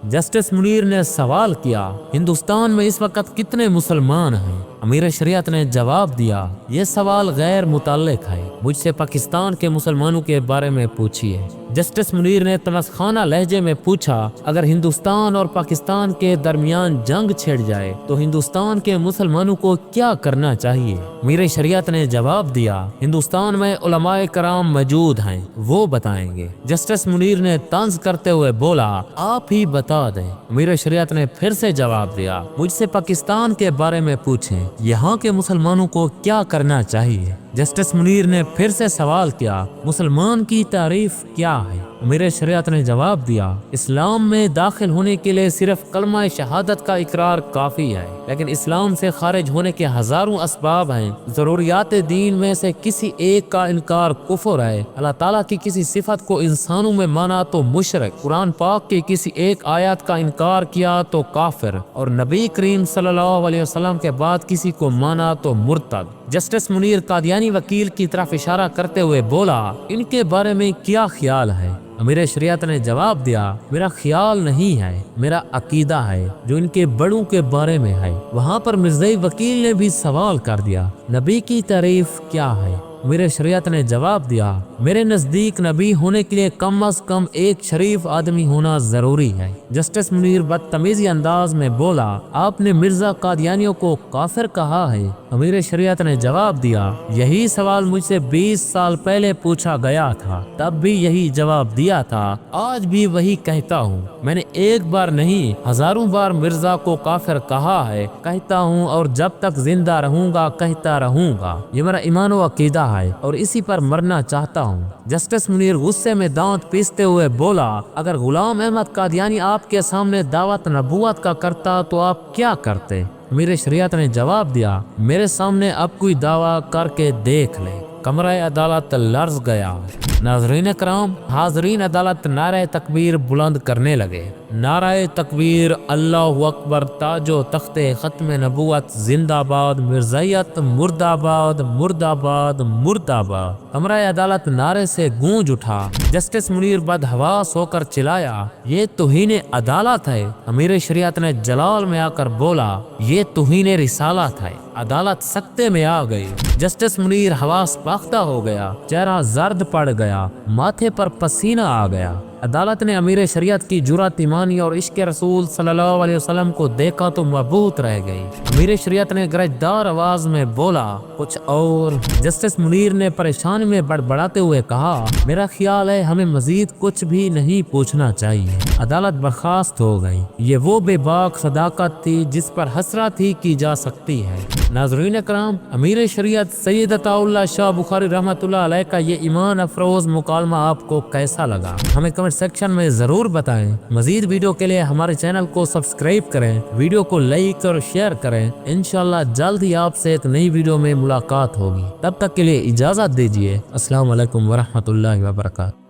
Justice Munir ने सवाल किया, हिंदुस्तान में इस वक्त कितने मुसलमान हैं? अमीर शरीयत ने जवाब दिया, ये सवाल गैर मुतल्लिक है, मुझसे पाकिस्तान के मुसलमानों के बारे में पूछिए। जस्टिस मुनीर ने तमसखाना लहजे में पूछा, अगर हिंदुस्तान और पाकिस्तान के दरमियान जंग छिड़ जाए तो हिंदुस्तान के मुसलमानों को क्या करना चाहिए? अमीर शरीयत ने जवाब दिया, हिंदुस्तान में उलमाए कराम मौजूद हैं, वो बताएंगे। जस्टिस मुनीर ने तंज करते हुए बोला, आप ही बता दें। अमीर शरीयत ने फिर से जवाब दिया, मुझसे पाकिस्तान के बारे में पूछें, यहाँ के मुसलमानों को क्या करना चाहिए? जस्टिस मुनीर ने फिर से सवाल किया, मुसलमान की तारीफ क्या है? अमीर शरीयत ने जवाब दिया, इस्लाम में दाखिल होने के लिए सिर्फ कलमा शहादत का इकरार काफी है, लेकिन इस्लाम से खारिज होने के हजारों असबाब हैं। जरूरियात दीन में से किसी एक का इनकार कुफ्र है। अल्लाह ताला की किसी सिफत को इंसानों में माना तो मुशरिक, कुरान पाक के किसी एक आयत का इनकार किया तो काफिर, और नबी करीम सल्लल्लाहु अलैहि वसल्लम के बाद किसी को माना तो मुर्तद। जस्टिस मुनीर कादियानी वकील की तरफ इशारा करते हुए बोला, इनके बारे में क्या ख्याल है? अमीर शरीयत ने जवाब दिया, मेरा ख्याल नहीं है, मेरा अकीदा है जो इनके बड़ों के बारे में है। वहाँ पर मिर्ज़ाई वकील ने भी सवाल कर दिया, नबी की तारीफ क्या है? अमीर शरीयत ने जवाब दिया, मेरे नजदीक नबी होने के लिए कम अज कम एक शरीफ आदमी होना जरूरी है। जस्टिस मुनीर बदतमीजी अंदाज में बोला, आपने मिर्जा कादियानियों को काफिर कहा है। अमीर शरीयत ने जवाब दिया, यही सवाल मुझसे 20 साल पहले पूछा गया था, तब भी यही जवाब दिया था, आज भी वही कहता हूँ। मैंने एक बार नहीं हजारों बार मिर्जा को काफिर कहा है, कहता हूँ और जब तक जिंदा रहूंगा कहता रहूंगा। ये मेरा ईमान व अकीदा है और इसी पर मरना चाहता हूँ। जस्टिस मुनीर गुस्से में दांत पीसते हुए बोला, अगर गुलाम अहमद कादियानी आपके सामने दावत नबूवत का करता तो आप क्या करते? अमीर शरीयत ने जवाब दिया, मेरे सामने अब कोई दावा करके देख ले। कमरा अदालत लर्ज गया। नाज़रीन कराम, हाज़रीन अदालत नारे तकबीर बुलंद करने लगे। नारे तकबीर, अल्लाहु अकबर, ताजो तख्ते खत्म नबूवत जिंदाबाद, मिर्ज़ायत मुर्दाबाद मुर्दाबाद मुर्दाबाद। कमरा अदालत नारे से गूंज उठा। जस्टिस मुनीर बदहवास होकर चिल्लाया, ये तौहीन अदालत है। अमीर शरीयत ने जलाल में आकर बोला, ये तौहीन रिसालत है। अदालत सख्ते में आ गई। जस्टिस मुनीर हवास पाख्ता हो गया, चेहरा जर्द पड़ गया, माथे पर पसीना आ गया। अदालत ने अमीर शरीयत की जुरात ईमानी और इश्क रसूल सल्लल्लाहु अलैहि वसल्लम को देखा तो मबहूत रह गई। अमीर शरीयत ने गरजदार आवाज में बोला, कुछ और? जस्टिस मुनीर ने परेशानी में बड़बड़ाते हुए कहा, मेरा ख्याल है हमें मजीद कुछ भी नहीं पूछना चाहिए। अदालत बर्खास्त हो गई। ये वो बेबाक सदाकत थी जिस पर हसरत ही की जा सकती है। नाज़रीन कराम, अमीर शरीयत सैयद अताउल्लाह शाह बुखारी रहमतुल्लाह अलैह का ये ईमान अफरोज मुकालमा आपको कैसा लगा? हमें कमेंट सेक्शन में जरूर बताएं। मजीद वीडियो के लिए हमारे चैनल को सब्सक्राइब करें, वीडियो को लाइक और शेयर करें। इंशाल्लाह जल्द ही आपसे एक नई वीडियो में मुलाकात होगी। तब तक के लिए इजाजत दीजिए। अस्सलाम वालेकुम वरहमतुल्लाहि वबरकातुहू।